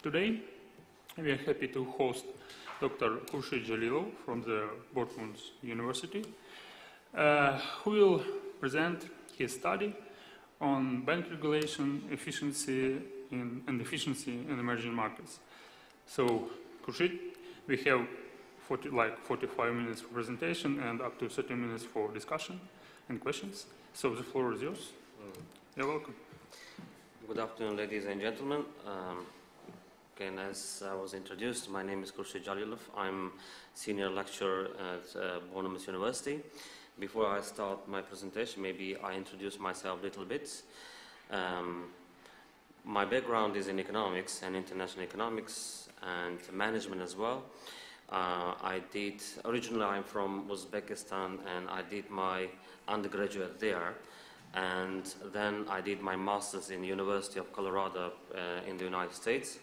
Today, we are happy to host Dr. Hurshid Джалілов from the Bournemouth University, who will present his study on bank regulation, efficiency in emerging markets. So, Hurshid, we have 45 minutes for presentation and up to 30 minutes for discussion and questions. So the floor is yours. You're welcome. Good afternoon, ladies and gentlemen. Again, as I was introduced, my name is Hurshid Джалілов. I'm senior lecturer at Bournemouth University. Before I start my presentation, maybe I introduce myself a little bit. My background is in economics and international economics and management as well. Originally I'm from Uzbekistan, and I did my undergraduate there. And then I did my master's in the University of Colorado in the United States.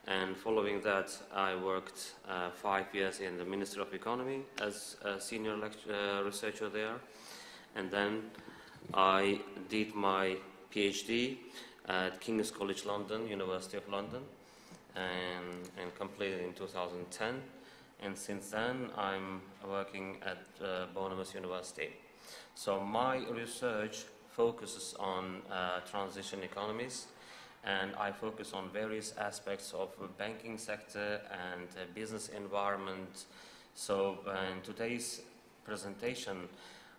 And following that, I worked 5 years in the Ministry of Economy as a senior researcher there. And then I did my PhD at King's College London, University of London, and completed in 2010. And since then, I'm working at Bournemouth University. So my research focuses on transition economies, and I focus on various aspects of the banking sector and business environment. So in today's presentation,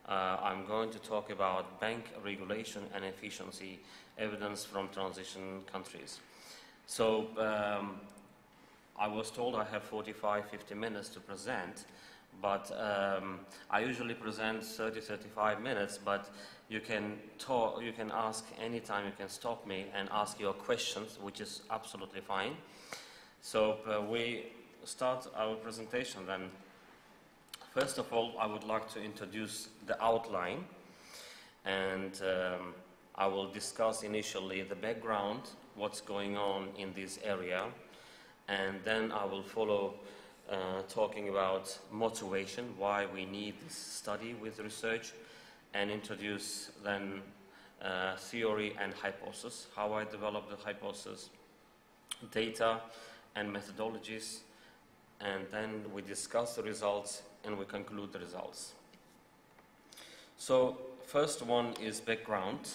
I'm going to talk about bank regulation and efficiency, evidence from transition countries. So I was told I have 45-50 minutes to present, but I usually present 30-35 minutes, but you can talk, you can ask anytime, you can stop me and ask your questions, which is absolutely fine. So we start our presentation then. First of all, I would like to introduce the outline, and I will discuss initially the background, what's going on in this area, and then I will follow talking about motivation, why we need this study with research, and introduce then theory and hypothesis, how I developed the hypothesis, data and methodologies, and then we discuss the results and we conclude the results. So first one is background.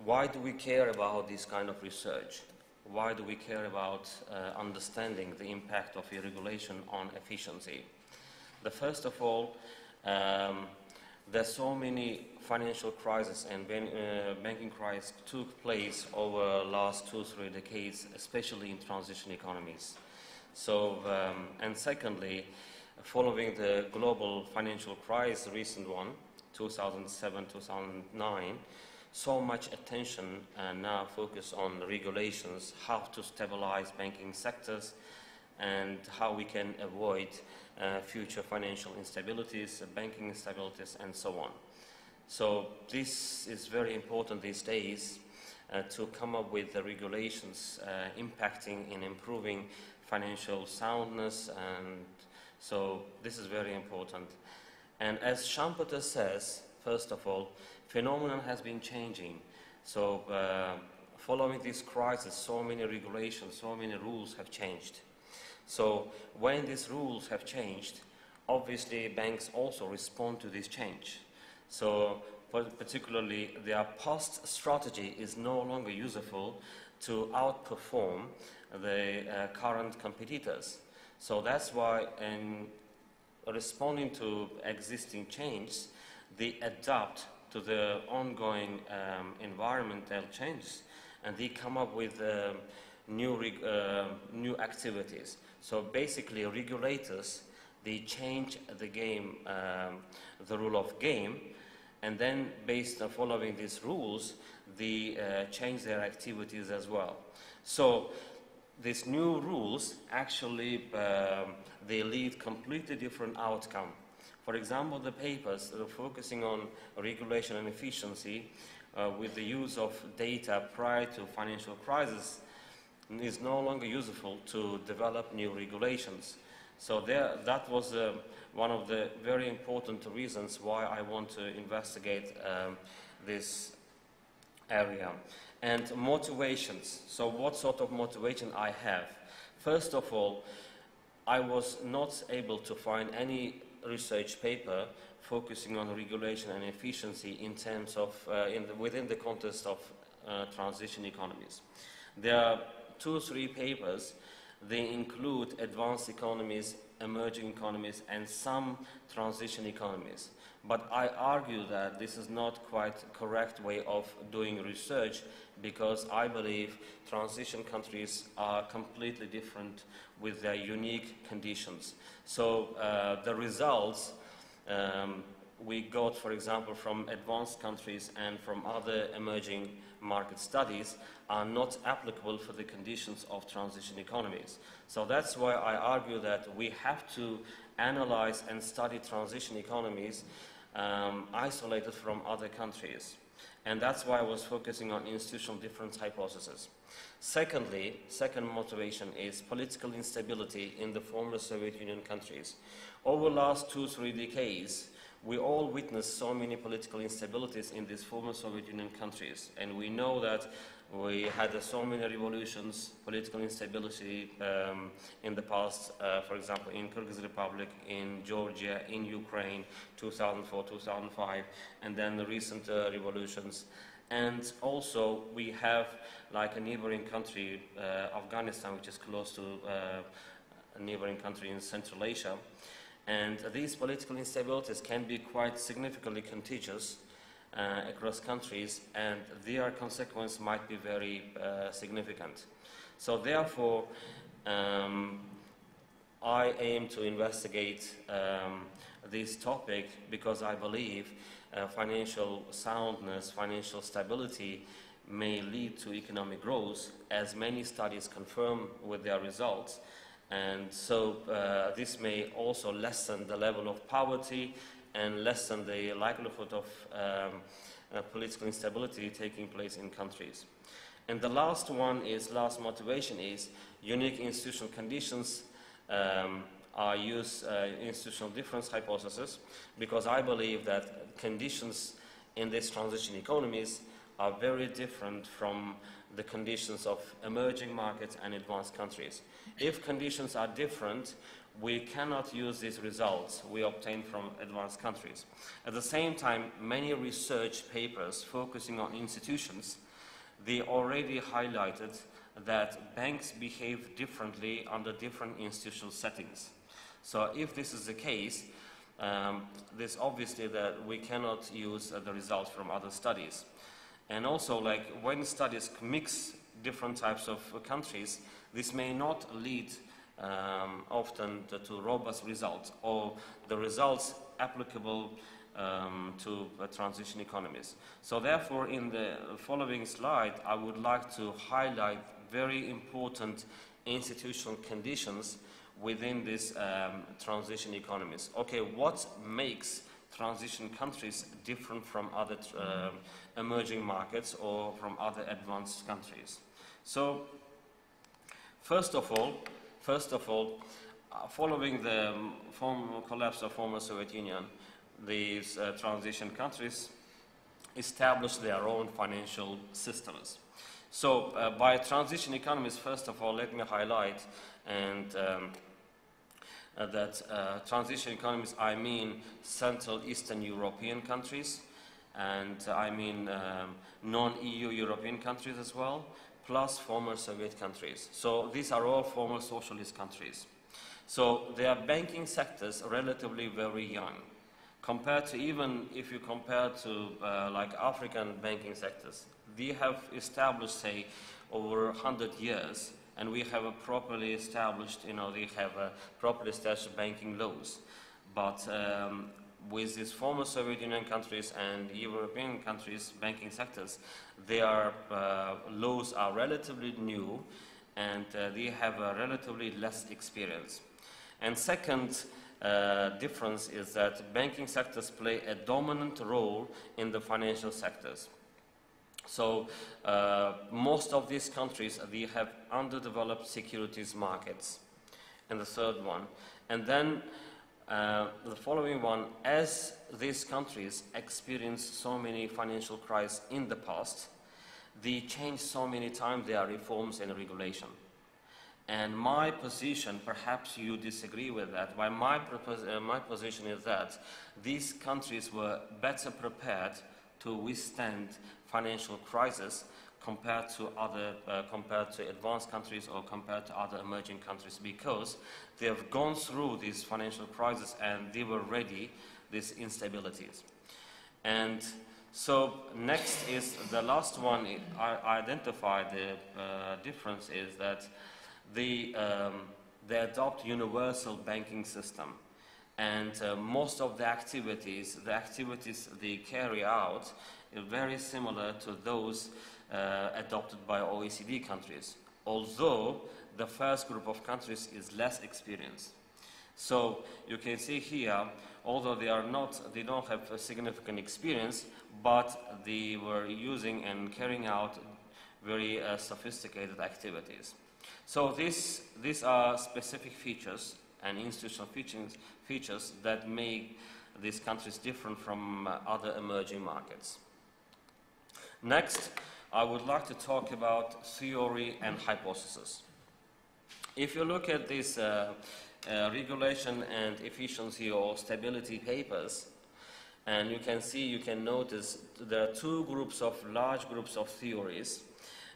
Why do we care about this kind of research? Why do we care about understanding the impact of regulation on efficiency? First of all, there's so many financial crises and banking crises took place over the last 2-3 decades, especially in transition economies. So, and secondly, following the global financial crisis, the recent one, 2007-2009, so much attention now focus on the regulations, how to stabilize banking sectors, and how we can avoid future financial instabilities, banking instabilities, and so on. So this is very important these days to come up with the regulations impacting in improving financial soundness, and so this is very important. And as Schumpeter says, first of all, phenomenon has been changing. So following this crisis, so many regulations, so many rules have changed. So when these rules have changed, obviously banks also respond to this change. So particularly their past strategy is no longer useful to outperform the current competitors. So that's why in responding to existing changes, they adapt to the ongoing environmental changes, and they come up with new activities. So basically, regulators, they change the game, the rule of game, and then based on following these rules, they change their activities as well. So these new rules actually they lead completely different outcome. For example, the papers are focusing on regulation and efficiency with the use of data prior to financial crisis is no longer useful to develop new regulations. So that was one of the very important reasons why I want to investigate this area. And motivations. So what sort of motivation I have? First of all, I was not able to find any research paper focusing on regulation and efficiency in terms of, within the context of transition economies. There are 2 or 3 papers. They include advanced economies, emerging economies, and some transition economies. But I argue that this is not quite a correct way of doing research, because I believe transition countries are completely different with their unique conditions. So the results we got, for example, from advanced countries and from other emerging market studies are not applicable for the conditions of transition economies. So that's why I argue that we have to analyze and study transition economies isolated from other countries. And that's why I was focusing on institutional difference hypothesis. Secondly, second motivation is political instability in the former Soviet Union countries. Over the last 2-3 decades, we all witnessed so many political instabilities in these former Soviet Union countries. And we know that we had so many revolutions, political instability in the past, for example, in Kyrgyz Republic, in Georgia, in Ukraine, 2004, 2005, and then the recent revolutions. And also we have like a neighboring country, Afghanistan, which is close to a neighboring country in Central Asia. And these political instabilities can be quite significantly contagious across countries, and their consequence might be very significant. So therefore, I aim to investigate this topic because I believe financial soundness, financial stability may lead to economic growth, as many studies confirm with their results. And so this may also lessen the level of poverty and lessen the likelihood of political instability taking place in countries. And the last motivation is unique institutional conditions. I use institutional difference hypothesis because I believe that conditions in these transition economies are very different from the conditions of emerging markets and advanced countries. If conditions are different, we cannot use these results we obtain from advanced countries. At the same time, many research papers focusing on institutions, they already highlighted that banks behave differently under different institutional settings. So if this is the case, this obviously that we cannot use the results from other studies. And also, like when studies mix different types of countries, this may not lead often to robust results or the results applicable to transition economies. So therefore, in the following slide, I would like to highlight very important institutional conditions within these transition economies. Okay, what makes transition countries different from other emerging markets or from other advanced countries? So, first of all, following the collapse of former Soviet Union, these transition countries established their own financial systems. So, by transition economies, first of all, let me highlight that transition economies, I mean Central Eastern European countries, and I mean non-EU European countries as well, plus former Soviet countries. So these are all former socialist countries. So their banking sectors are relatively very young, compared to, even if you compare to like African banking sectors. They have established, say, over 100 years, and we have a properly established, they have a properly established banking laws. But with these former Soviet Union countries and European countries' banking sectors, their laws are relatively new, and they have a relatively less experience. And second difference is that banking sectors play a dominant role in the financial sectors. So most of these countries, they have underdeveloped securities markets. And the third one. And then the following one, as these countries experienced so many financial crises in the past, they change so many times their reforms and regulation. And my position, perhaps you disagree with that, but my position is that these countries were better prepared to withstand financial crisis compared to advanced countries or compared to other emerging countries, because they have gone through this financial crisis and they were ready these instabilities. And so next is the last one. I identify the difference is that they adopt universal banking system, and most of the activities they carry out are very similar to those adopted by OECD countries, although the first group of countries is less experienced. So you can see here, although they don't have a significant experience, but they were using and carrying out very sophisticated activities. So these are specific features and institutional features that make these countries different from other emerging markets. Next, I would like to talk about theory and hypothesis. If you look at this regulation and efficiency or stability papers, and you can notice there are large groups of theories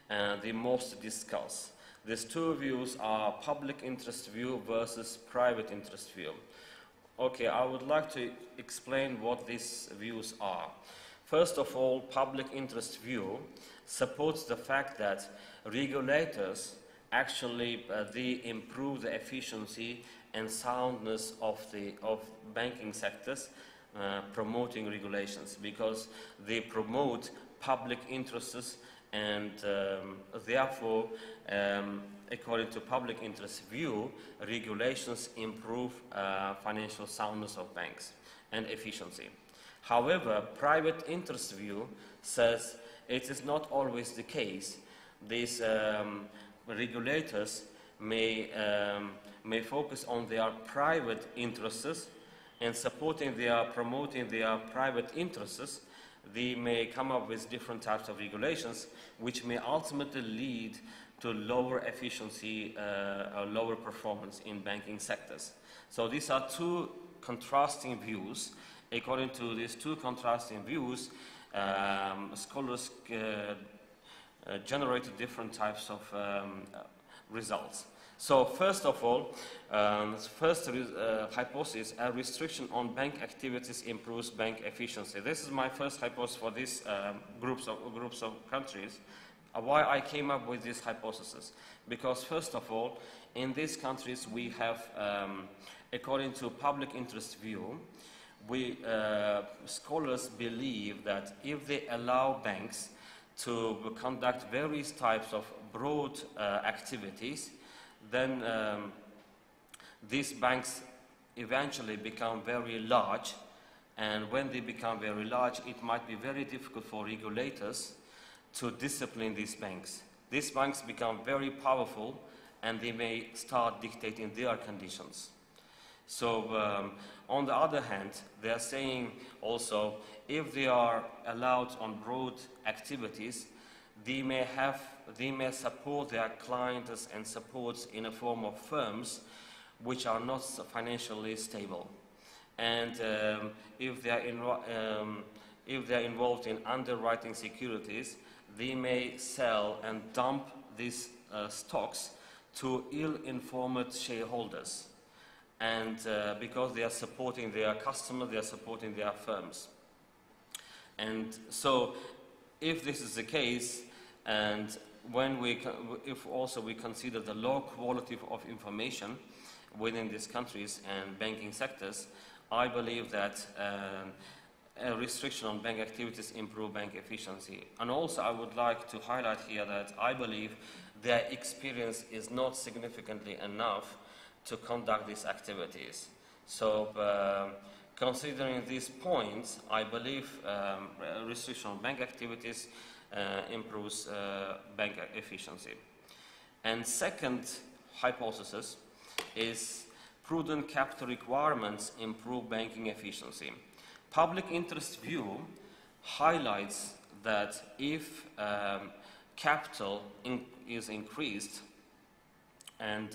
the most discussed. These two views are public interest view versus private interest view. Okay, I would like to explain what these views are. First of all, public interest view supports the fact that regulators actually they improve the efficiency and soundness of banking sectors, promoting regulations, because they promote public interests, and therefore, according to public interest view, regulations improve financial soundness of banks and efficiency. However, private interest view says it is not always the case. These regulators may focus on their private interests, and promoting their private interests. They may come up with different types of regulations, which may ultimately lead to lower efficiency or lower performance in banking sectors. So these are two contrasting views. According to these two contrasting views, scholars generated different types of results. So first of all, hypothesis, a restriction on bank activities improves bank efficiency. This is my first hypothesis for these groups of countries. Why I came up with this hypothesis? Because first of all, in these countries we have, according to public interest view, scholars believe that if they allow banks to conduct various types of broad activities, then these banks eventually become very large, and when they become very large, it might be very difficult for regulators to discipline these banks. These banks become very powerful, and they may start dictating their conditions. So on the other hand, they are saying also, if they are allowed on broad activities, they may support their clients and supports in a form of firms which are not financially stable. And if they are involved in underwriting securities, they may sell and dump these stocks to ill-informed shareholders. And because they are supporting their customers, they are supporting their firms. And so if this is the case, and if also we consider the low quality of information within these countries and banking sectors, I believe that a restriction on bank activities improve bank efficiency. And also I would like to highlight here that I believe their experience is not significantly enough to conduct these activities. So considering these points, I believe restriction on bank activities improves bank efficiency. And second hypothesis is prudent capital requirements improve banking efficiency. Public interest view highlights that if capital is increased and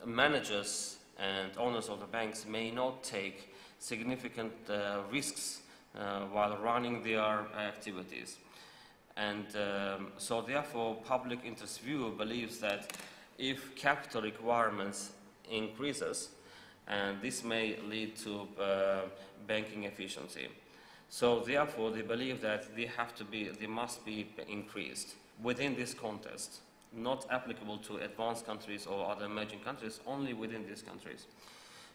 managers and owners of the banks may not take significant risks while running their activities. And so therefore public interest view believes that if capital requirements increases, and this may lead to banking efficiency. So therefore they believe that they must be increased within this context, not applicable to advanced countries or other emerging countries, only within these countries.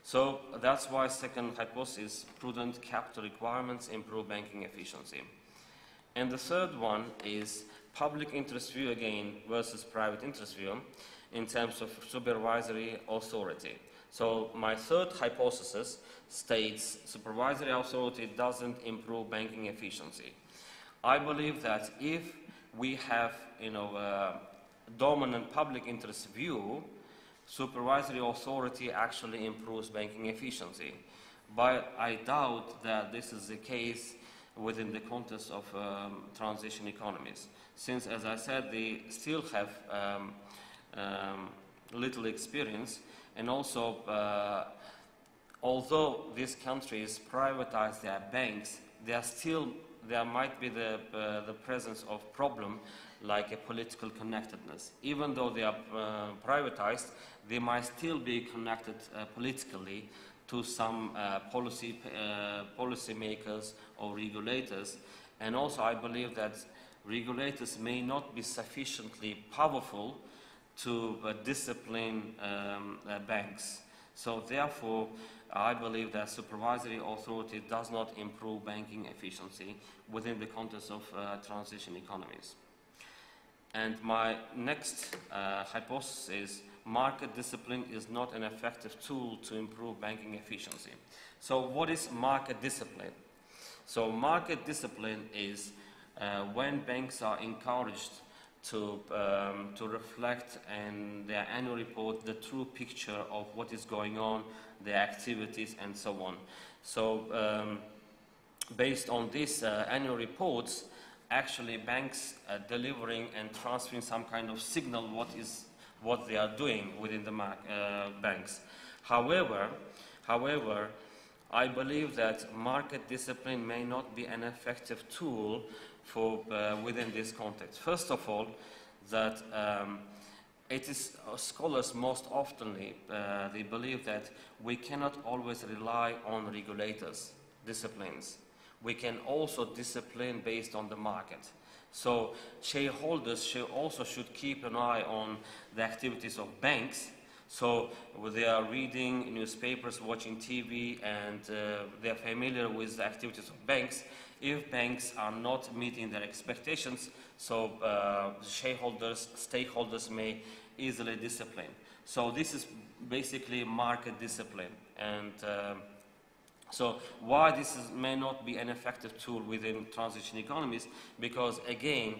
So that's why second hypothesis, prudent capital requirements improve banking efficiency. And the third one is public interest view again versus private interest view in terms of supervisory authority. So my third hypothesis states supervisory authority doesn't improve banking efficiency. I believe that if we have a dominant public interest view, supervisory authority actually improves banking efficiency. But I doubt that this is the case within the context of transition economies, since, as I said, they still have little experience, and also, although these countries privatize their banks, there might be the presence of problem like a political connectedness. Even though they are privatized, they might still be connected politically to some policy makers or regulators. And also I believe that regulators may not be sufficiently powerful to discipline banks. So therefore, I believe that supervisory authority does not improve banking efficiency within the context of transition economies. And my next hypothesis is market discipline is not an effective tool to improve banking efficiency. So what is market discipline? So market discipline is when banks are encouraged to reflect in their annual report the true picture of what is going on, their activities, and so on. So based on these annual reports, actually banks are delivering and transferring some kind of signal what they are doing within the banks. However, I believe that market discipline may not be an effective tool for within this context. First of all, that it is scholars most oftenly they believe that we cannot always rely on regulators' disciplines. We can also discipline based on the market. So shareholders also should keep an eye on the activities of banks. So they are reading newspapers, watching TV, and they are familiar with the activities of banks. If banks are not meeting their expectations, so shareholders, stakeholders may easily discipline. So this is basically market discipline. And so why this may not be an effective tool within transition economies? Because again,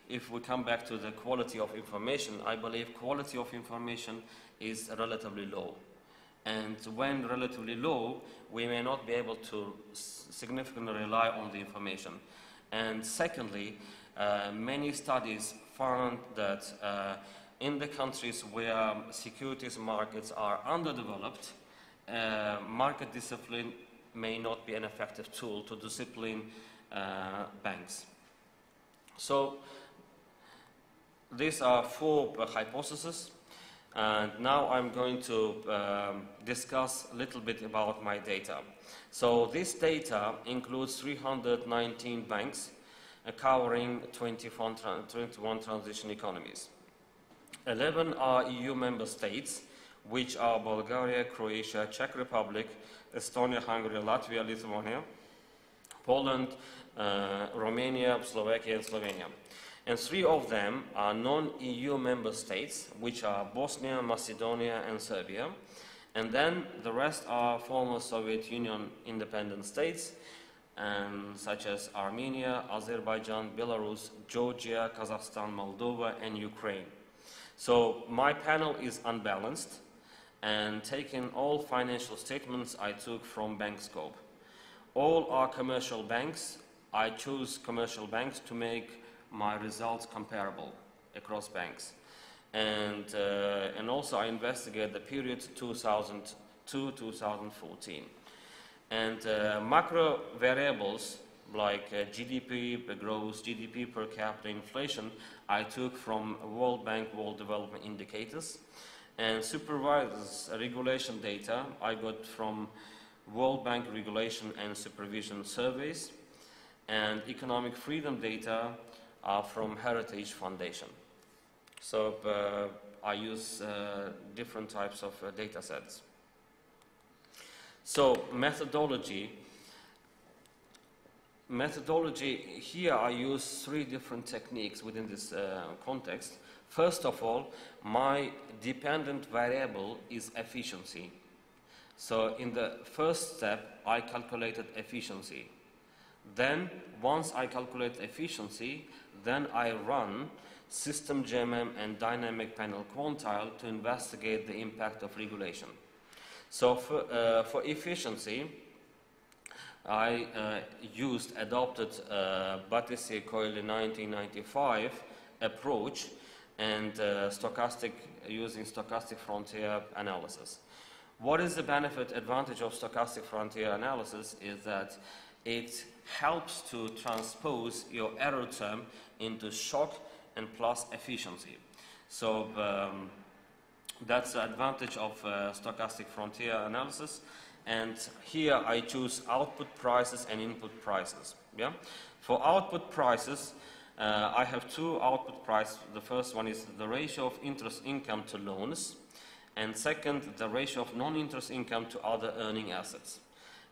if we come back to the quality of information, I believe quality of information is relatively low. And when relatively low, we may not be able to significantly rely on the information. And secondly, many studies found that in the countries where securities markets are underdeveloped, market discipline may not be an effective tool to discipline banks. So these are four hypotheses. And now I'm going to discuss a little bit about my data. So this data includes 319 banks covering 21 transition economies. 11 are EU member states, which are Bulgaria, Croatia, Czech Republic, Estonia, Hungary, Latvia, Lithuania, Poland, Romania, Slovakia, and Slovenia. And 3 of them are non-EU member states, which are Bosnia, Macedonia, and Serbia. And then the rest are former Soviet Union independent states, such as Armenia, Azerbaijan, Belarus, Georgia, Kazakhstan, Moldova, and Ukraine. So my panel is unbalanced, and taking all financial statements I took from BankScope. All are commercial banks, I choose commercial banks to make my results comparable across banks. And also I investigate the period 2002-2014. And macro variables like GDP per growth, GDP per capita, inflation, I took from World Bank World Development Indicators. And supervisors regulation data I got from World Bank regulation and supervision surveys. And economic freedom data are from Heritage Foundation. So I use different types of data sets. So methodology, here I use 3 different techniques within this context. First of all, my dependent variable is efficiency. So in the first step, I calculated efficiency. Then, once I calculate efficiency, then I run system GMM and dynamic panel quantile to investigate the impact of regulation. So for efficiency, I adopted Battisti-Coyle 1995 approach and using stochastic frontier analysis. What is the advantage of stochastic frontier analysis is that it helps to transpose your error term into shock and plus efficiency. So that's the advantage of stochastic frontier analysis. And here I choose output prices and input prices. Yeah? For output prices, I have 2 output prices. The first one is the ratio of interest income to loans, and second, the ratio of non-interest income to other earning assets.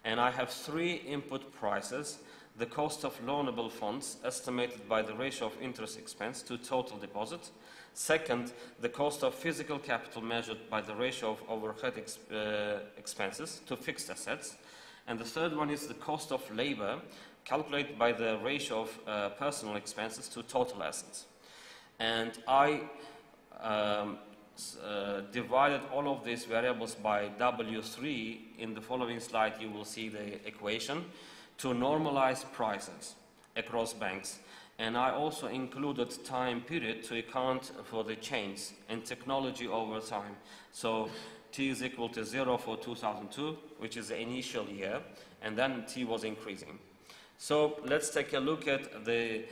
And I have 3 input prices: the cost of loanable funds estimated by the ratio of interest expense to total deposit. Second, the cost of physical capital measured by the ratio of overhead expenses to fixed assets. And the third one is the cost of labor calculated by the ratio of personal expenses to total assets. And I divided all of these variables by W3. In the following slide, you will see the equation to normalize prices across banks. And I also included time period to account for the change in technology over time. So T is equal to 0 for 2002, which is the initial year, and then T was increasing. So let's take a look at the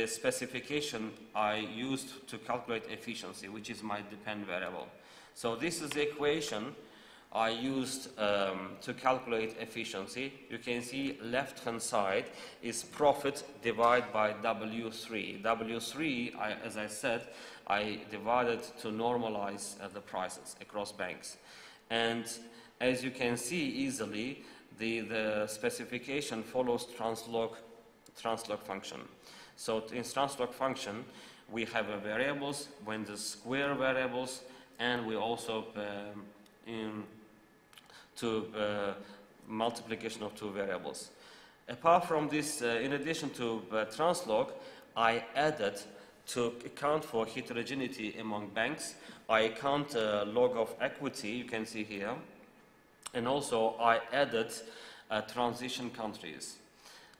specification I used to calculate efficiency, which is my dependent variable. So this is the equation I used to calculate efficiency. You can see left-hand side is profit divided by W3. W3, as I said, I divided to normalize the prices across banks. And as you can see easily, the specification follows translog function. So in translog function, we have variables, when the square variables, and we also multiplication of 2 variables. Apart from this, in addition to translog, I added, to account for heterogeneity among banks, I count log of equity, you can see here, and also I added transition countries.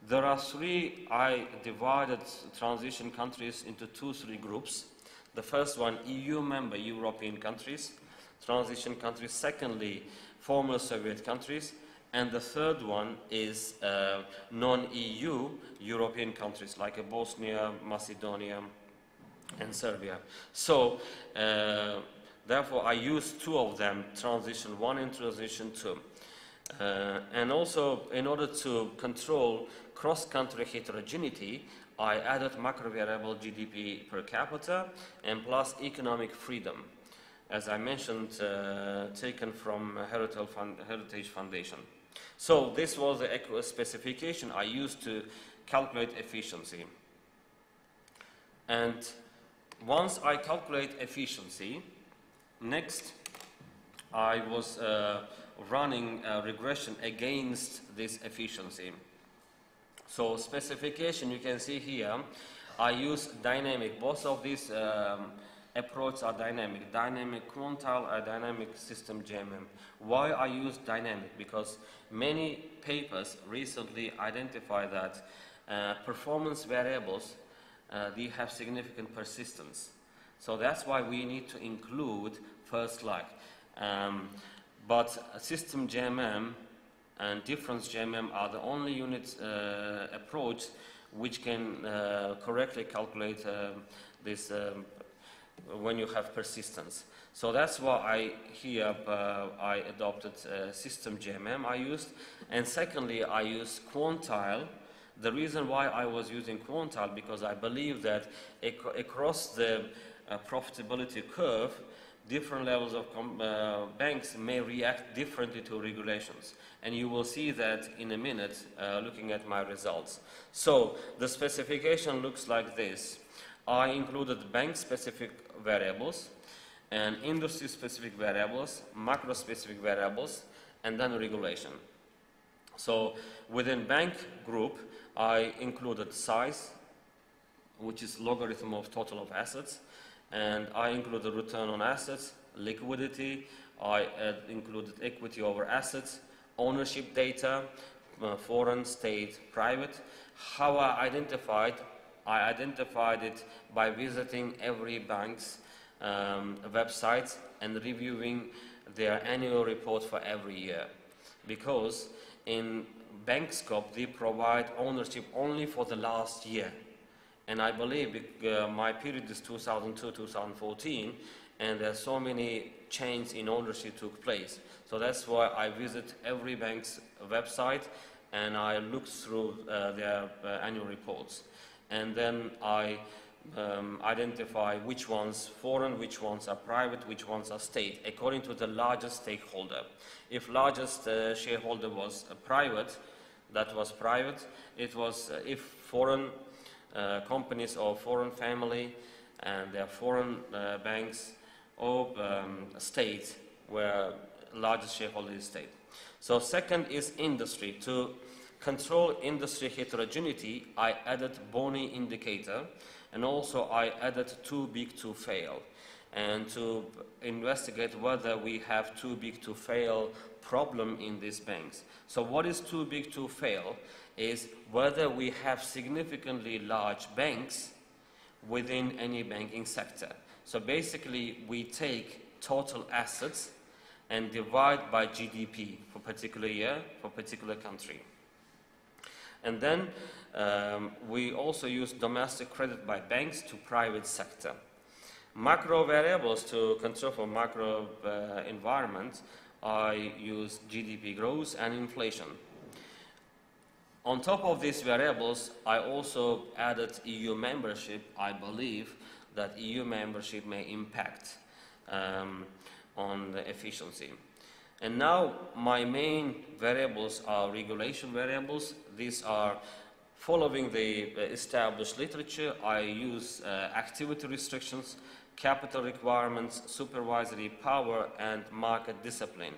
There are 3, I divided transition countries into 3 groups. The first one, EU member European countries, transition countries. Secondly, former Soviet countries. And the third one is non-EU European countries like Bosnia, Macedonia, and Serbia. So, therefore, I used 2 of them, transition 1 and transition 2. And also, in order to control cross-country heterogeneity, I added macro variable GDP per capita and plus economic freedom, as I mentioned, taken from Heritage Foundation. So this was the specification I used to calculate efficiency. And once I calculate efficiency, next I was running a regression against this efficiency. So specification, you can see here, I use dynamic. Both of these approaches are dynamic. Dynamic quantile or dynamic system GMM. Why I use dynamic? Because many papers recently identify that performance variables, they have significant persistence. So that's why we need to include first like. But system JMM and difference JMM are the only unit approach which can correctly calculate this when you have persistence. So that's why I adopted system JMM I used. And secondly, I used quantile. The reason why I was using quantile, because I believe that across the profitability curve, different levels of banks may react differently to regulations. And you will see that in a minute looking at my results. So the specification looks like this. I included bank-specific variables and industry-specific variables, macro-specific variables, and then regulation. So within bank group, I included size, which is logarithm of total of assets, and I included return on assets, liquidity, I included equity over assets, ownership data, foreign, state, private. How I identified it by visiting every bank's websites and reviewing their annual report for every year. Because in bank scope, they provide ownership only for the last year. And I believe my period is 2002-2014, and there are so many changes in ownership took place. So that's why I visit every bank's website and I look through their annual reports. And then I identify which ones foreign, which ones are private, which ones are state, according to the largest stakeholder. If largest shareholder was private, that was private. It was if foreign companies or foreign family and their foreign banks or state, where largest shareholder is state. So second is industry. To control industry heterogeneity, I added Boni indicator, and also I added too big to fail, and to investigate whether we have too big to fail problem in these banks. So what is too big to fail is whether we have significantly large banks within any banking sector. So basically we take total assets and divide by GDP for particular year, for particular country. And then we also use domestic credit by banks to private sector. Macro variables to control for macro environment, I use GDP growth and inflation. On top of these variables, I also added EU membership. I believe that EU membership may impact on the efficiency. And now my main variables are regulation variables. These are following the established literature. I use activity restrictions, capital requirements, supervisory power, and market discipline.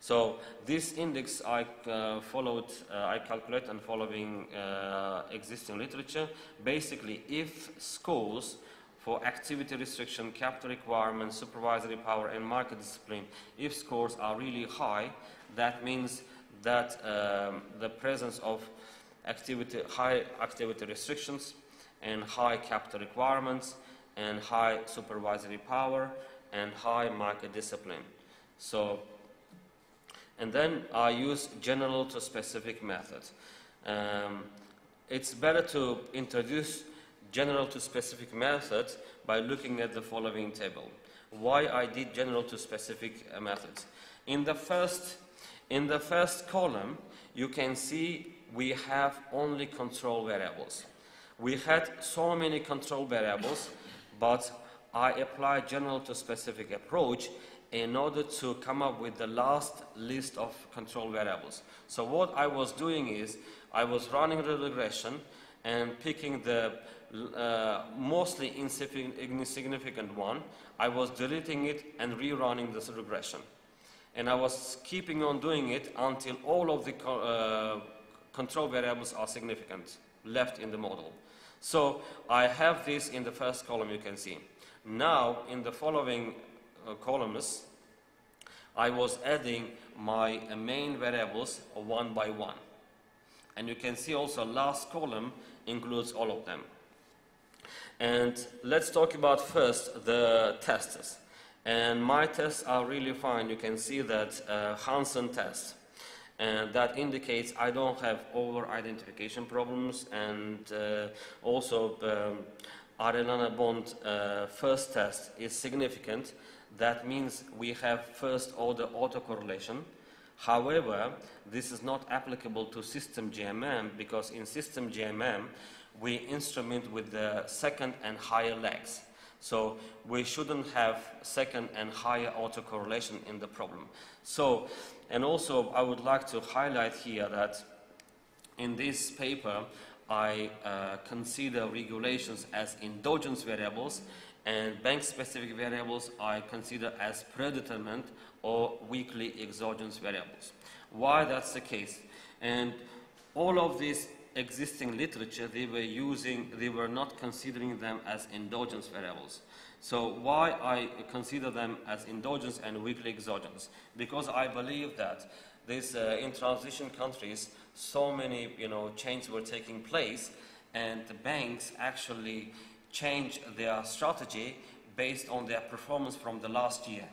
So this index I calculate and following existing literature. Basically, if scores for activity restriction, capital requirements, supervisory power, and market discipline, if scores are really high, that means that the presence of high activity restrictions and high capital requirements and high supervisory power and high market discipline. So, and then I use general to specific method. It's better to introduce general to specific methods by looking at the following table. Why I did general to specific methods. In the first column, you can see we have only control variables. We had so many control variables, but I applied general to specific approach in order to come up with the last list of control variables. So what I was doing is, I was running the regression and picking the mostly insignificant one. I was deleting it and rerunning this regression. And I was keeping on doing it until all of the control variables are significant, left in the model. So I have this in the first column, you can see. Now, in the following columns, I was adding my main variables one by one. And you can see also last column includes all of them. And let's talk about first the tests. And my tests are really fine. You can see that Hansen test. And that indicates I don't have over-identification problems. And also Arellana Bond first test is significant. That means we have first-order autocorrelation. However, this is not applicable to system GMM because in system GMM, we instrument with the second and higher legs. So we shouldn't have second and higher autocorrelation in the problem. So, and also I would like to highlight here that in this paper, I consider regulations as endogenous variables, and bank-specific variables I consider as predetermined or weakly exogenous variables. Why that's the case? And all of this existing literature, they were not considering them as endogenous variables. So why I consider them as endogenous and weakly exogenous? Because I believe that this, in transition countries, so many changes were taking place, and the banks actually changed their strategy based on their performance from the last year.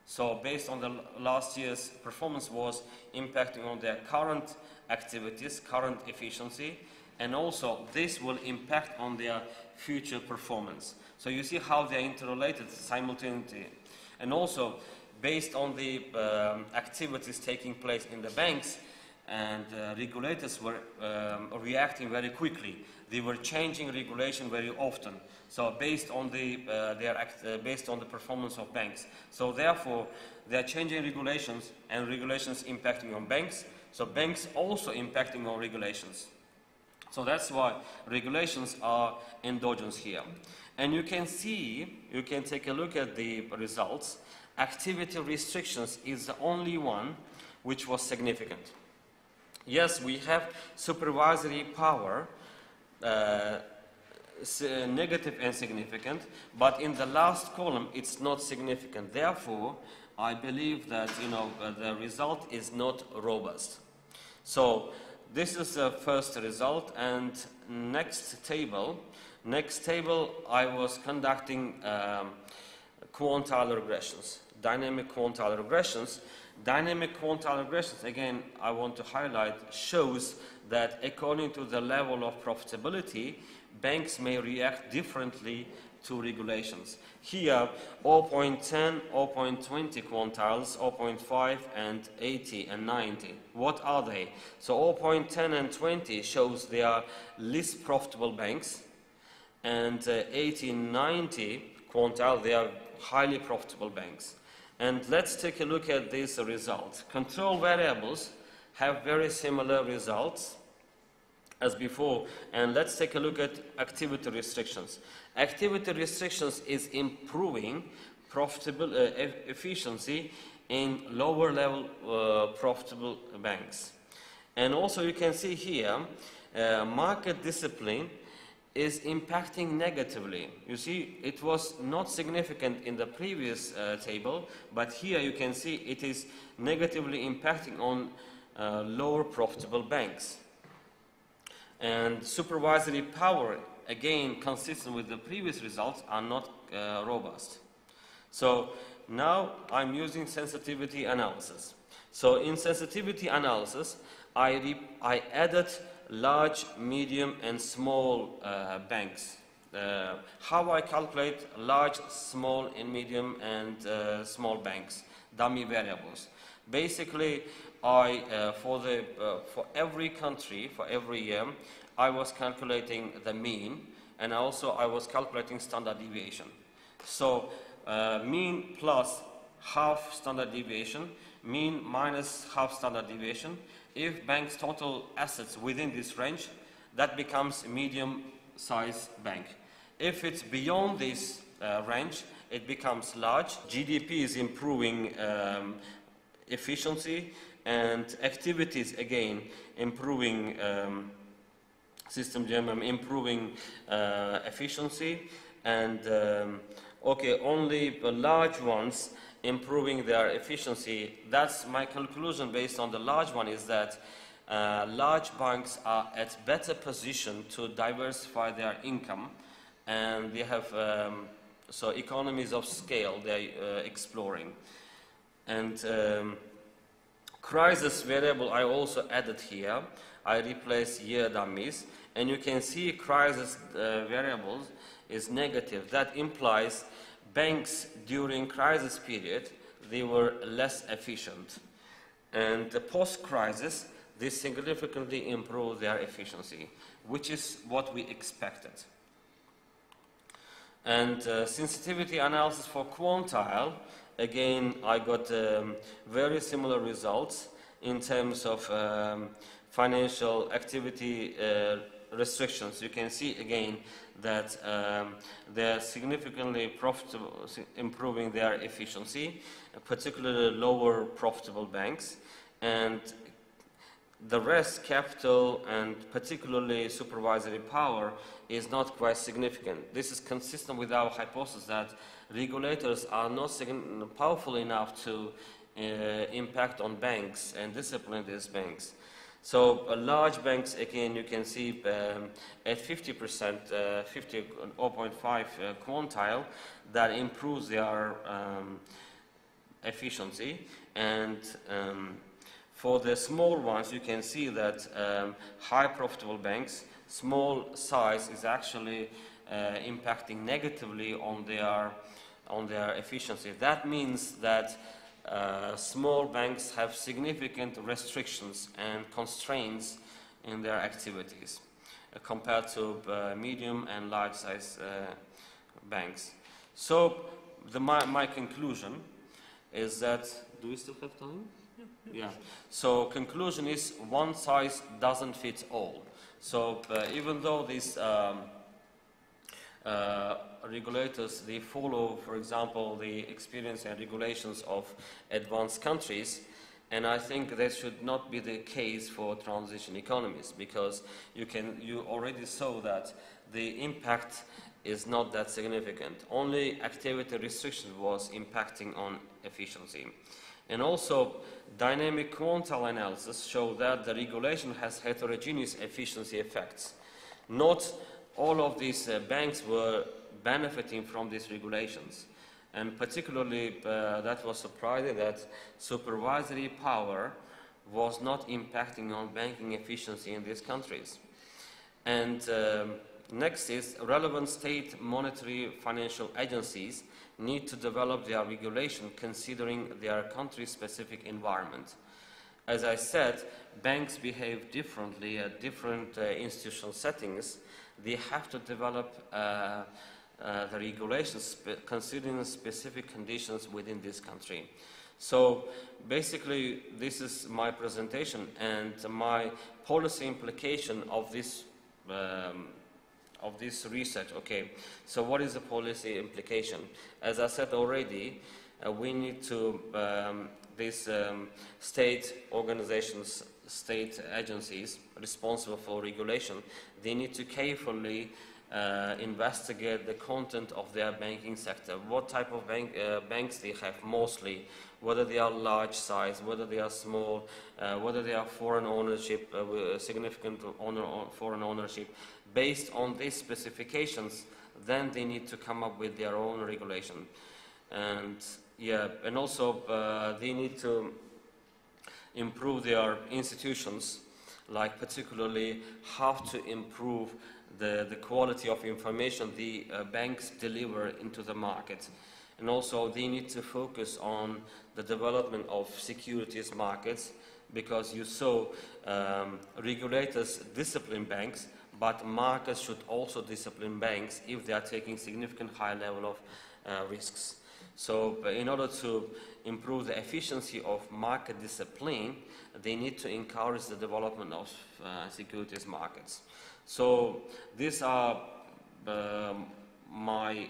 So based on the last year's performance was impacting on their current activities, current efficiency, and also this will impact on their future performance. So you see how they're interrelated simultaneously. And also based on the activities taking place in the banks, and regulators were reacting very quickly. They were changing regulation very often. So based on the based on the performance of banks. So therefore, they are changing regulations, and regulations impacting on banks. So banks also impacting on regulations. So that's why regulations are endogenous here. And you can see, you can take a look at the results. Activity restrictions is the only one which was significant. Yes, we have supervisory power, negative and significant, but in the last column it's not significant. Therefore, I believe that the result is not robust. So this is the first result, and next table I was conducting quantile regressions, dynamic quantile regressions. Dynamic quantile regressions, again, I want to highlight, shows that according to the level of profitability, banks may react differently to regulations. Here, 0.10, 0.20 quantiles, 0.5 and 80 and 90. What are they? So 0.10 and 20 shows they are least profitable banks, and 80 and 90 quantile, they are highly profitable banks. And let's take a look at these results. Control variables have very similar results as before, and let's take a look at activity restrictions. Activity restrictions is improving profitable efficiency in lower level profitable banks. And also you can see here, market discipline is impacting negatively. You see, it was not significant in the previous table, but here you can see it is negatively impacting on lower profitable banks. And supervisory power, again, consistent with the previous results, are not robust. So now I'm using sensitivity analysis. So in sensitivity analysis, I added large, medium, and small banks. How I calculate large, small, and medium, and small banks, dummy variables. Basically, for every country, for every year, I was calculating the mean, and also I was calculating standard deviation. So mean plus half standard deviation, mean minus half standard deviation. If bank's total assets within this range, that becomes a medium-sized bank. If it's beyond this range, it becomes large. GDP is improving efficiency, and activities, again, improving system GMM, improving efficiency, and okay, only the large ones improving their efficiency. That's my conclusion based on the large one, is that large banks are at better position to diversify their income, and they have so economies of scale they're exploring. And crisis variable I also added here. I replaced year dummies, and you can see crisis variables is negative. That implies banks during crisis period, they were less efficient. And post-crisis, they significantly improved their efficiency, which is what we expected. And sensitivity analysis for quantile, again, I got very similar results in terms of financial activity restrictions. You can see again that they're significantly profitable, improving their efficiency, particularly lower profitable banks, and the rest, capital and particularly supervisory power, is not quite significant. This is consistent with our hypothesis that regulators are not powerful enough to impact on banks and discipline these banks. So large banks, again, you can see at 50%, 0.5 quantile, that improves their efficiency. And for the small ones, you can see that high profitable banks, small size is actually impacting negatively on their efficiency. That means that small banks have significant restrictions and constraints in their activities compared to medium and large size banks. So my conclusion is that, do we still have time? Yeah. So conclusion is one size doesn't fit all. So even though these regulators, they follow, for example, the experience and regulations of advanced countries, and I think that should not be the case for transition economies, because you already saw that the impact is not that significant. Only activity restriction was impacting on efficiency. And also, dynamic quantile analysis showed that the regulation has heterogeneous efficiency effects. Not all of these banks were benefiting from these regulations. And particularly, that was surprising that supervisory power was not impacting on banking efficiency in these countries. And next is relevant state monetary financial agencies need to develop their regulation considering their country-specific environment. As I said, banks behave differently at different institutional settings. They have to develop the regulations considering specific conditions within this country. So basically, this is my presentation and my policy implication of this research. Okay, so what is the policy implication? As I said already, we need to, these state organizations, state agencies responsible for regulation, they need to carefully investigate the content of their banking sector, what type of banks they have mostly, whether they are large size, whether they are small, whether they are foreign ownership, significant foreign ownership. Based on these specifications, then they need to come up with their own regulation. And yeah, and also they need to improve their institutions, like particularly how to improve the quality of information the banks deliver into the market. And also they need to focus on the development of securities markets, because you saw regulators discipline banks, but markets should also discipline banks if they are taking significant high level of risks. So in order to improve the efficiency of market discipline, they need to encourage the development of securities markets. So these are my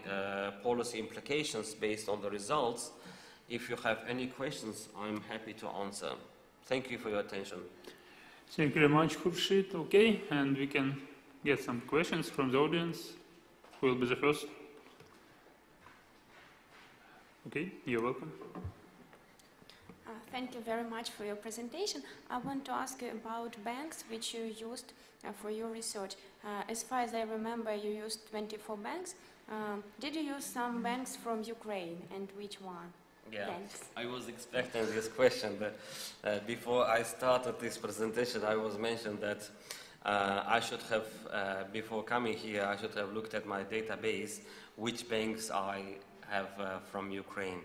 policy implications based on the results. If you have any questions, I'm happy to answer. Thank you for your attention. Thank you very much, Khurshid. Okay, and we can get some questions from the audience. Who will be the first? Okay, you're welcome. Thank you very much for your presentation. I want to ask you about banks which you used for your research. As far as I remember, you used 24 banks. Did you use some banks from Ukraine, and which one? Yeah, Thanks. I was expecting this question, but before I started this presentation, I was mentioned that I should have, before coming here, I should have looked at my database, which banks I have from Ukraine.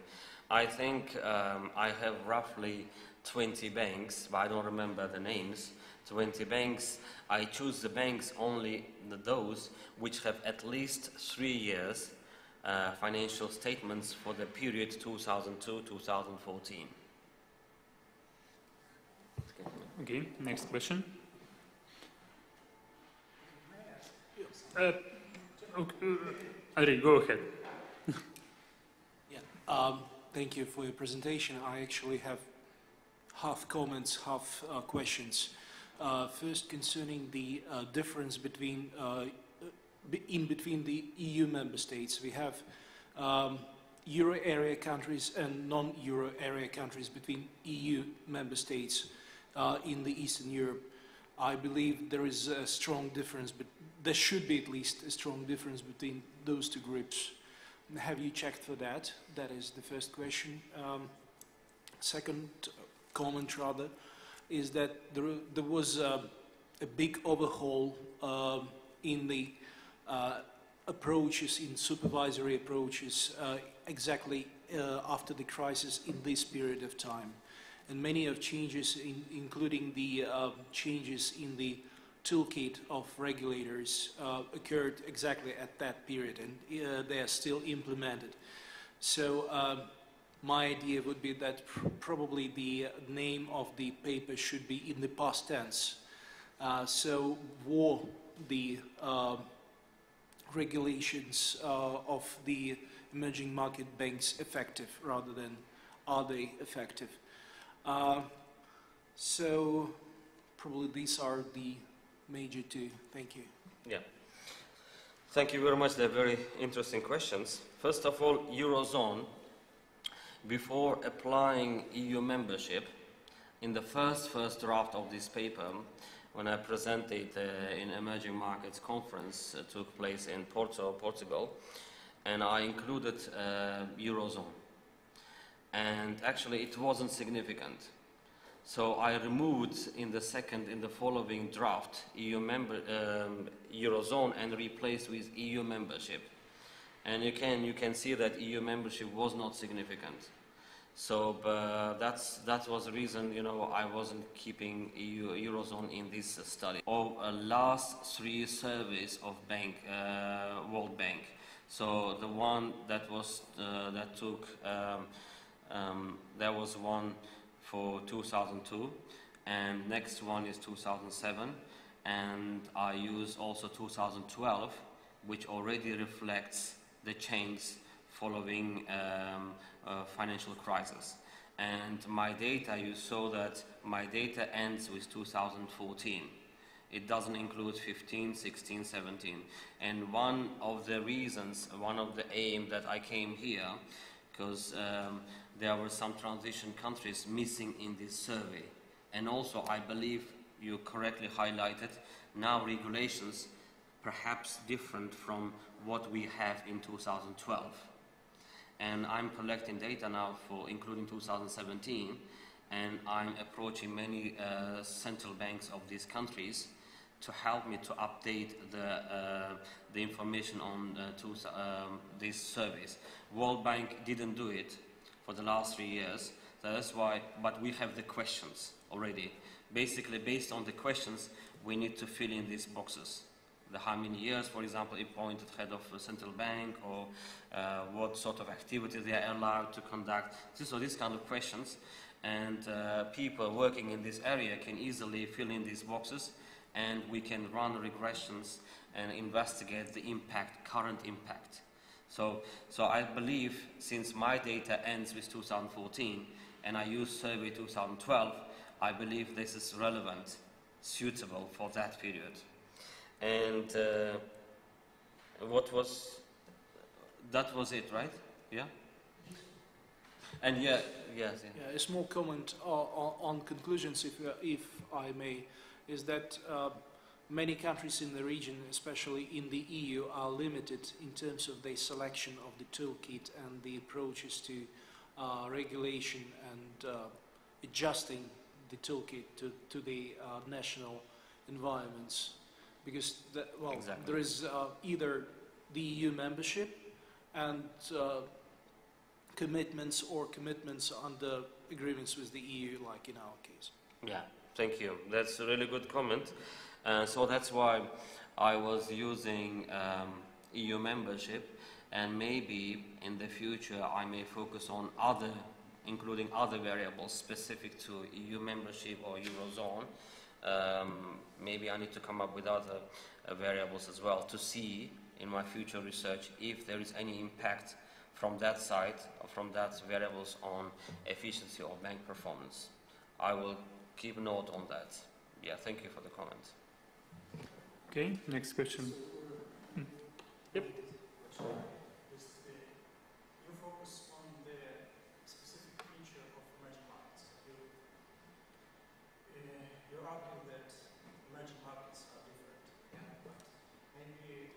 I think I have roughly 20 banks, but I don't remember the names. 20 banks. I choose the banks only those which have at least 3 years financial statements for the period 2002-2014. Okay, next question. Andrei, go ahead. Yeah. Thank you for your presentation. I actually have half comments, half questions. First, concerning the difference between the EU member states. We have Euro area countries and non-Euro area countries between EU member states in the Eastern Europe. I believe there is a strong difference, but there should be at least a strong difference between those two groups. Have you checked for that? That is the first question. Second comment, rather, is that there was a big overhaul in the approaches, in supervisory approaches, exactly after the crisis in this period of time. And many of changes, including the changes in the toolkit of regulators, occurred exactly at that period, and they are still implemented. So my idea would be that probably the name of the paper should be in the past tense. So were the regulations of the emerging market banks effective, rather than are they effective? So probably these are the major two. Thank you. Yeah. Thank you very much. They're very interesting questions. First of all, Eurozone. Before applying EU membership, in the first draft of this paper, when I presented in Emerging Markets Conference, took place in Porto, Portugal, and I included Eurozone. And actually it wasn't significant. So I removed in the following draft Eurozone and replaced with EU membership. And you can see that EU membership was not significant. So that was the reason, I wasn't keeping Eurozone in this study. Last 3 surveys of World Bank. So the one that took there was one for 2002, and next one is 2007, and I use also 2012, which already reflects the change following financial crisis. And my data, you saw that my data ends with 2014. It doesn't include 15, 16, 17. And one of the reasons, one of the aim that I came here, because there were some transition countries missing in this survey. And also, I believe you correctly highlighted, now regulations perhaps different from what we have in 2012. And I'm collecting data now for including 2017, and I'm approaching many central banks of these countries to help me to update the information on these surveys. World Bank didn't do it for the last 3 years, so that's why, but we have the questions already. Basically, based on the questions, we need to fill in these boxes. How many years, for example, appointed head of a central bank, or what sort of activities they are allowed to conduct. So these kind of questions, and people working in this area can easily fill in these boxes, and we can run regressions and investigate the impact, current impact. So I believe, since my data ends with 2014 and I use survey 2012, I believe this is relevant, suitable for that period. And that was it, right? Yeah? And yeah, yes. Yeah. Yeah, a small comment on conclusions, if I may, is that many countries in the region, especially in the EU, are limited in terms of their selection of the toolkit and the approaches to regulation and adjusting the toolkit to the national environments. Because, Exactly. there is either the EU membership and commitments under agreements with the EU, like in our case. Yeah, thank you. That's a really good comment. So that's why I was using EU membership, and maybe in the future I may focus on including other variables specific to EU membership or Eurozone. Maybe I need to come up with other variables as well to see in my future research if there is any impact from that side, or from that variables on efficiency of bank performance. I will keep note on that. Yeah, thank you for the comment. Okay, next question. Yep. You focus on the specific feature of emerging markets. You argue that emerging markets are different, but maybe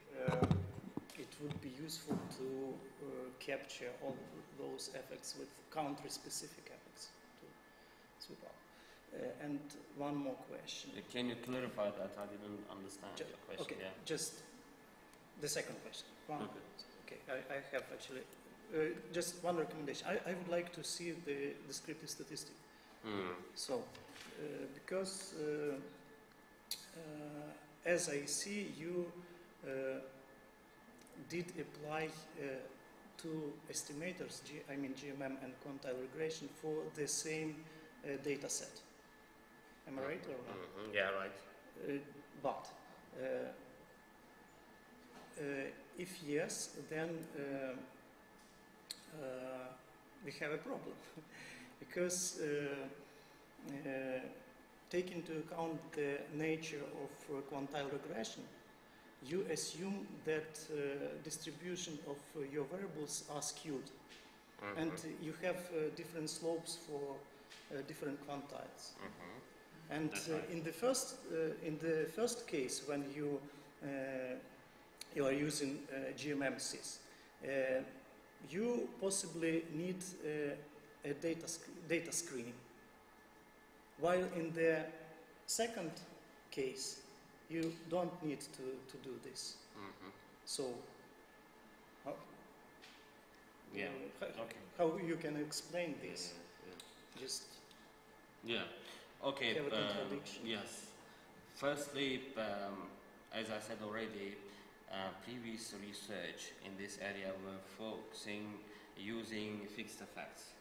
it would be useful to capture all those effects with country-specific effects to sweep up. And one more question. Can you clarify that? I didn't understand your question. Okay, Yeah. just the second question. Okay, I have actually just one recommendation. I would like to see the descriptive statistic. So, because as I see, you did apply two estimators, GMM and quantile regression, for the same data set. Am I right or not? Yeah, right. But if yes, then we have a problem because take into account the nature of quantile regression, you assume that distribution of your variables are skewed, and you have different slopes for different quantiles. And right. in the first case, when you are using GMM-SIS, you possibly need a data screening. While in the second case, you don't need to do this. So, Yeah. how you can explain this? Just Yeah. Okay. have a contradiction. Yes. Firstly, as I said already, previous research in this area were focusing using fixed effects,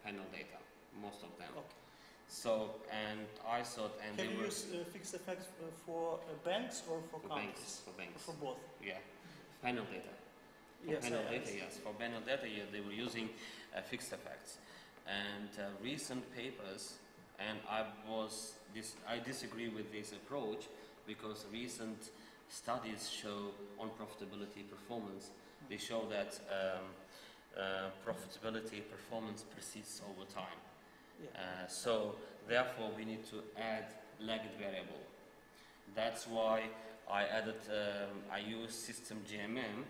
panel data, most of them. Okay. So, and I thought, and Have they you were used fixed effects for banks or for for countries? banks. For both? Yeah, panel data. For Yes, panel I data, understand. yes. For panel data, yeah, they were using fixed effects. And recent papers, and I disagree with this approach because recent studies show on profitability performance, they show that profitability performance persists over time. Yeah. So therefore we need to add lagged variable. That's why I added, I used system GMM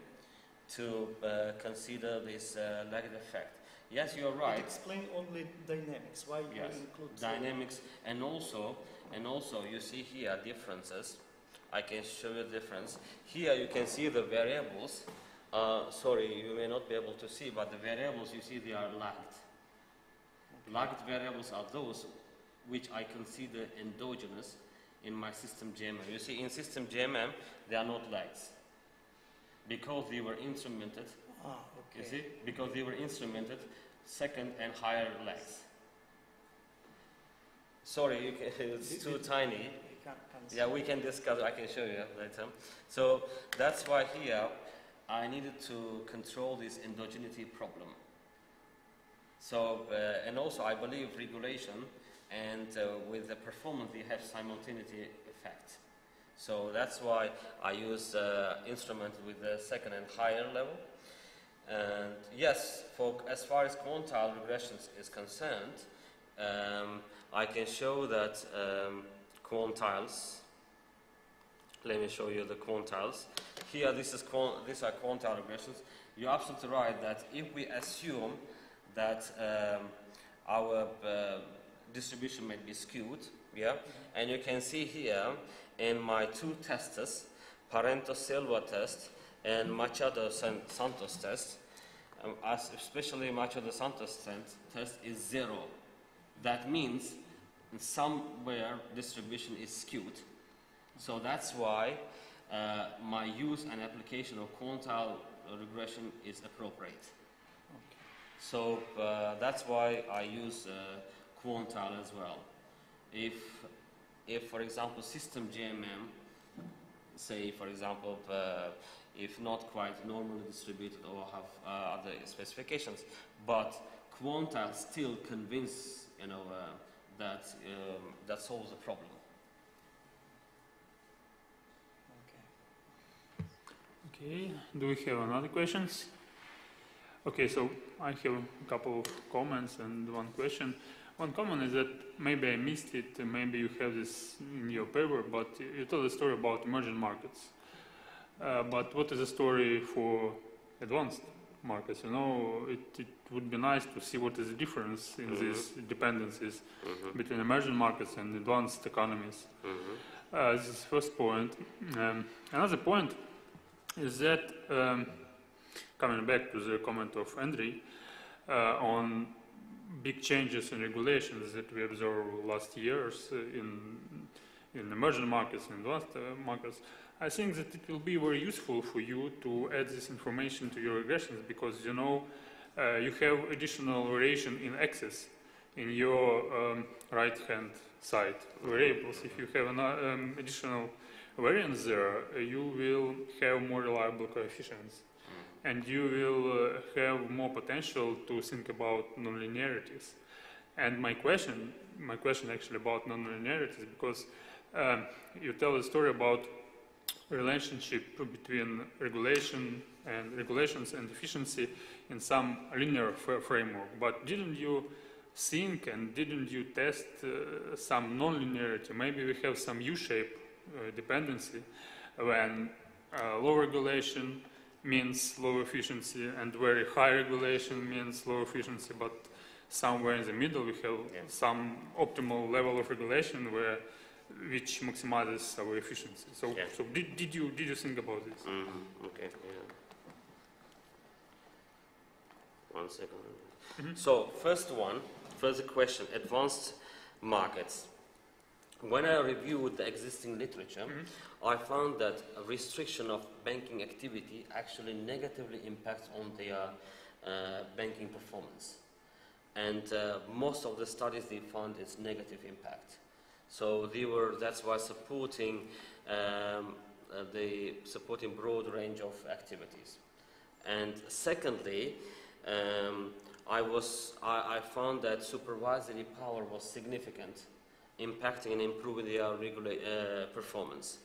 to consider this lagged effect. Yes, you're right. It explain only dynamics. Why you Yes, include dynamics, and also you see here differences. I can show you the difference. Here you can see the variables. Sorry, you may not be able to see, but the variables you see, they are lagged. Lagged variables are those which I consider endogenous in my system GMM. You see, in system GMM, they are not lags because they were instrumented. okay. You see, because they were instrumented second and higher lags. Sorry, it's too tiny. Can't Yeah, we can discuss, I can show you later. So that's why here I needed to control this endogeneity problem. So, and also I believe regulation and with the performance they have simultaneity effect. So that's why I use instrument with the second and higher level. And yes, as far as quantile regressions is concerned, I can show that quantiles. Let me show you the quantiles. Here, these are quantile regressions. You're absolutely right that if we assume that our distribution might be skewed, yeah, and you can see here in my two tests, Pareto-Silva test and Machado-Santos test, especially Machado-Santos test is 0. That means somewhere distribution is skewed. So that's why my use and application of quantile regression is appropriate. Okay. So that's why I use quantile as well. If for example, system GMM, say for example, if not quite normally distributed or have other specifications, but quantile still convince that solves the problem. Okay, do we have another questions? Okay, so I have a couple of comments and one question. One comment is that maybe I missed it, maybe you have this in your paper, but you told a story about emerging markets. But what is the story for advanced markets? You know, it would be nice to see what is the difference in these dependencies between emerging markets and advanced economies. This is the first point. Another point is that, coming back to the comment of Andriy, on big changes in regulations that we observed last years in emerging markets and advanced markets, I think that it will be very useful for you to add this information to your regressions because, you know, you have additional variation in axis in your right-hand side variables. If you have an additional variance there, you will have more reliable coefficients. And you will have more potential to think about nonlinearities. And my question actually about nonlinearities, because you tell a story about relationship between regulations and efficiency in some linear framework. But didn't you think and didn't you test some nonlinearity? Maybe we have some U-shape dependency when low regulation means low efficiency and very high regulation means low efficiency, but somewhere in the middle we have some optimal level of regulation which maximizes our efficiency. So, so did you think about this? Okay. Yeah. 1 second. So first question: advanced markets. When I reviewed the existing literature, I found that a restriction of banking activity actually negatively impacts on their banking performance. And most of the studies they found its negative impact. So that's why supporting broad range of activities. And secondly, I found that supervisory power was significant, impacting and improving their performance.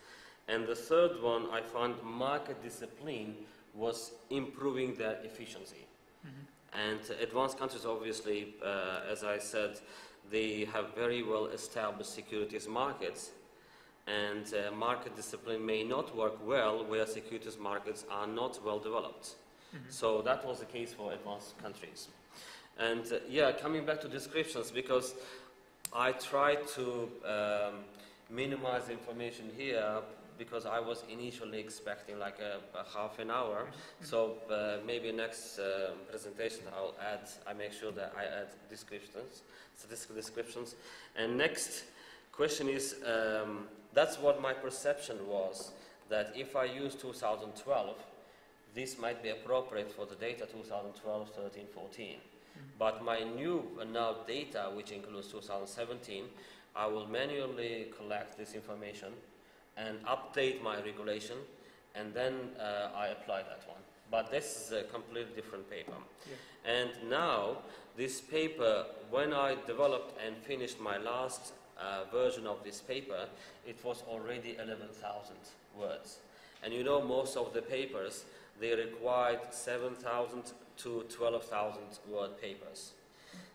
And the third one, I found market discipline was improving their efficiency. And advanced countries, obviously, as I said, they have very well established securities markets, and market discipline may not work well where securities markets are not well developed. So that was the case for advanced countries. And coming back to descriptions, because I tried to minimize the information here because I was initially expecting like a half an hour. So maybe next presentation I make sure that I add descriptions, statistical descriptions. And next question is, that's what my perception was, that if I use 2012, this might be appropriate for the data 2012, 13, 14. But my new now data, which includes 2017, I will manually collect this information and update my regulation, and then I apply that one. But this is a completely different paper. And now, this paper, when I developed and finished my last version of this paper, it was already 11,000 words. And you know, most of the papers, they required 7,000 to 12,000 word papers.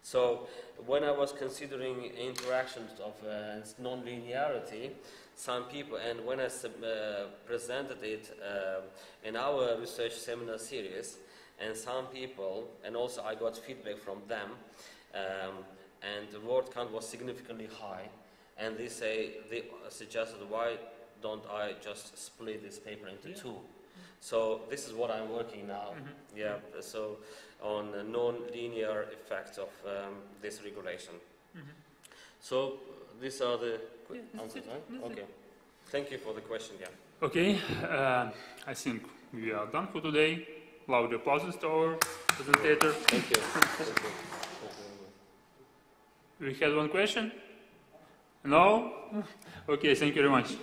So when I was considering interactions of non-linearity, some people, and when I presented it in our research seminar series, and some people, and also I got feedback from them, and the word count was significantly high, and they suggested, why don't I just split this paper into two? So this is what I'm working now. Yeah. So on the non-linear effects of this regulation. So these are the answers, right? Okay. Thank you for the question. Yeah. Okay. I think we are done for today. Loud applause to our presenter. Thank you. Thank you. We had one question? No? Okay, thank you very much.